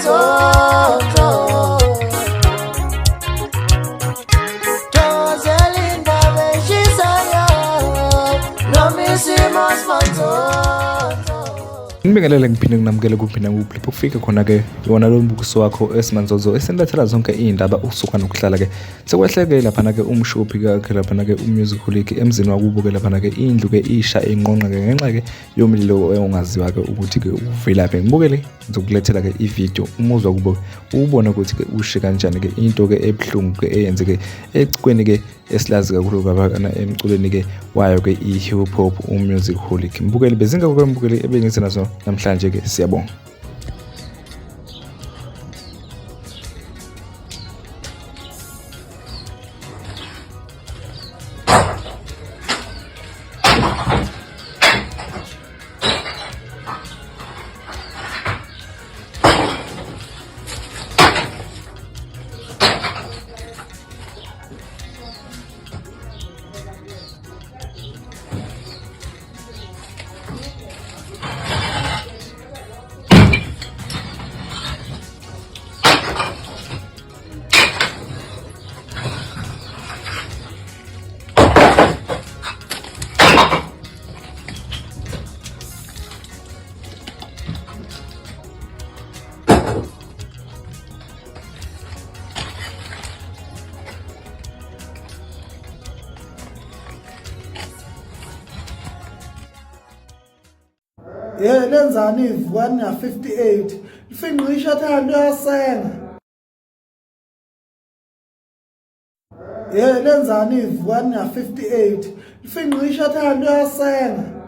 manzozo Joselinda beshisayo Nomisimus manzozo Ngibingelele ngiphinde nginamukele kuphi nakuphi lapho kufika khona ke yona lo mbukiso wakho esimanzozo esenilethela zonke izindaba usuka nokuhlala ke sekwehleke lapha ke umshophi ke lapha ke umusicalic emzini wakubo ke lapha ke indlu ke isha enqonqa ke ngenxa ke yomlilo ongaziwa ke ukuthi ke uvelaphi ngibukele ngizokulethela ke ivideo umuzwa kubo ubona ukuthi ke ushe kanjani ke into ke ebhlungu ke eyenzeke ecikweni ke esilazi kakhulu kabana emculweni ke wayo ke i-hip hop umusicalic ngibukele bezingakho ngibukele ebengithi nazo namhlanje ke siyabonga lenzani ivukani ya 58 lifinqisha thando yasenga lenzani ivukani ya 58 lifinqisha thando yasenga